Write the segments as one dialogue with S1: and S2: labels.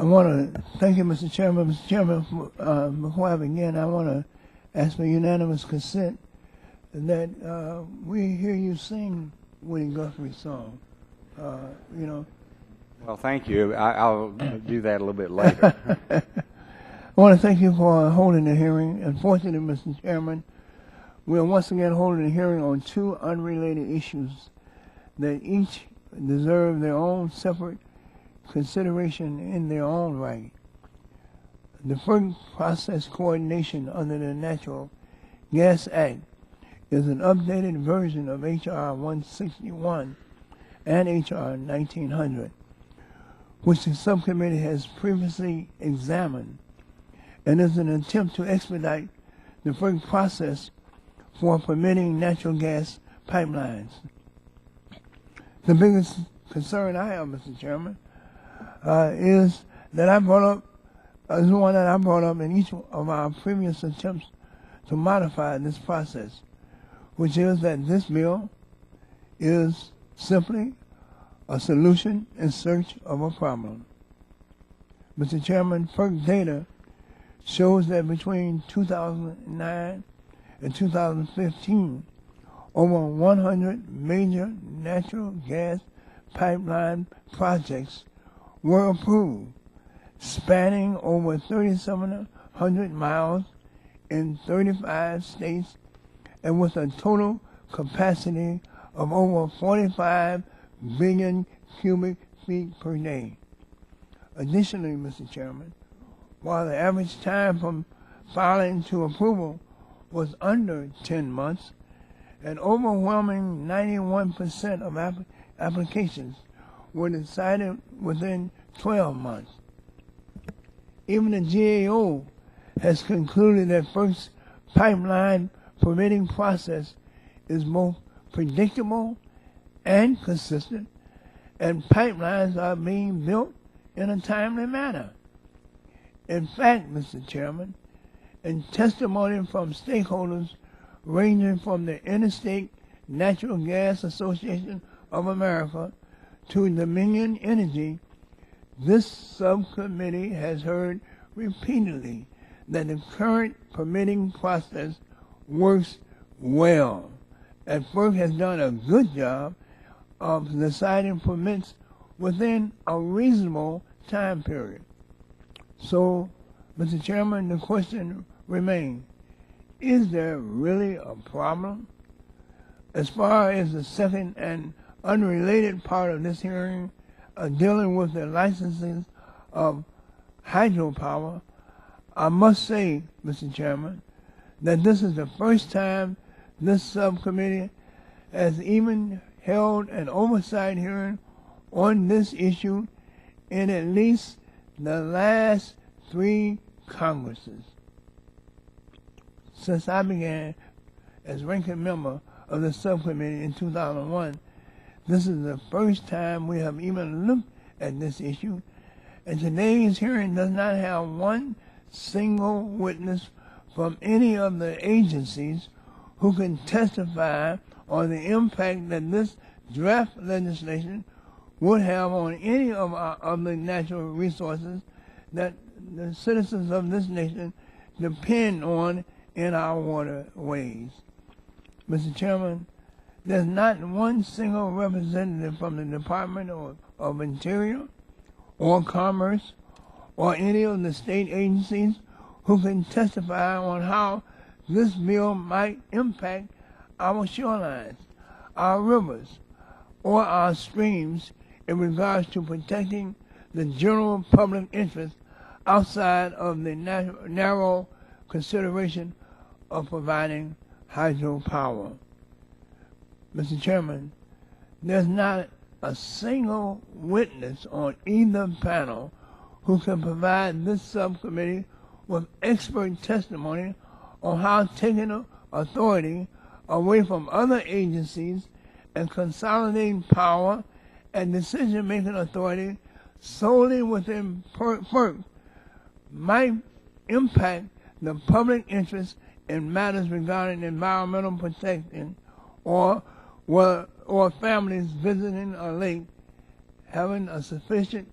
S1: I want to thank you, Mr. Chairman. Mr. Chairman, before I begin, I want to ask for unanimous consent that we hear you sing Woody Guthrie's song. You know.
S2: Well, thank you. I'll do that a little bit later.
S1: I want to thank you for holding the hearing. Unfortunately, Mr. Chairman, we are once again holding a hearing on two unrelated issues that each deserve their own separate consideration in their own right. The FERC process coordination under the Natural Gas Act is an updated version of H.R. 161 and H.R. 1900, which the subcommittee has previously examined, and is an attempt to expedite the FERC process for permitting natural gas pipelines. The biggest concern I have, Mr. Chairman, is that is one that I brought up in each of our previous attempts to modify this process, which is that this bill is simply a solution in search of a problem. Mr. Chairman, FERC data shows that between 2009 and 2015, over 100 major natural gas pipeline projects were approved, spanning over 3,700 miles in 35 states and with a total capacity of over 45 billion cubic feet per day. Additionally, Mr. Chairman, while the average time from filing to approval was under 10 months, an overwhelming 91% of applications were decided within 12 months. Even the GAO has concluded that FERC's pipeline permitting process is both predictable and consistent, and pipelines are being built in a timely manner. In fact, Mr. Chairman, in testimony from stakeholders ranging from the Interstate Natural Gas Association of America to Dominion Energy, this subcommittee has heard repeatedly that the current permitting process works well, and FERC has done a good job of deciding permits within a reasonable time period. So, Mr. Chairman, the question remains, is there really a problem? As far as the second and unrelated part of this hearing, dealing with the licensing of hydropower, I must say, Mr. Chairman, that this is the first time this subcommittee has even held an oversight hearing on this issue in at least the last 3 Congresses. Since I began as ranking member of the subcommittee in 2001, this is the first time we have even looked at this issue, and today's hearing does not have one single witness from any of the agencies who can testify on the impact that this draft legislation would have on any of the natural resources that the citizens of this nation depend on in our waterways. Mr. Chairman, there's not one single representative from the Department of Interior or Commerce or any of the state agencies who can testify on how this bill might impact our shorelines, our rivers, or our streams in regards to protecting the general public interest outside of the narrow consideration of providing hydropower. Mr. Chairman, there's not a single witness on either panel who can provide this subcommittee with expert testimony on how taking authority away from other agencies and consolidating power and decision-making authority solely within FERC might impact the public interest in matters regarding environmental protection or families visiting a lake having a sufficient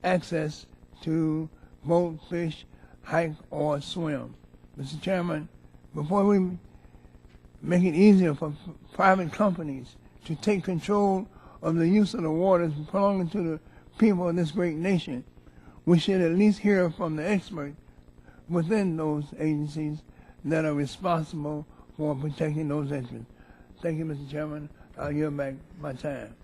S1: access to boat, fish, hike, or swim. Mr. Chairman, before we make it easier for private companies to take control of the use of the waters belonging to the people of this great nation, we should at least hear from the experts within those agencies that are responsible for protecting those interests. Thank you, Mr. Chairman. I'll yield back my time.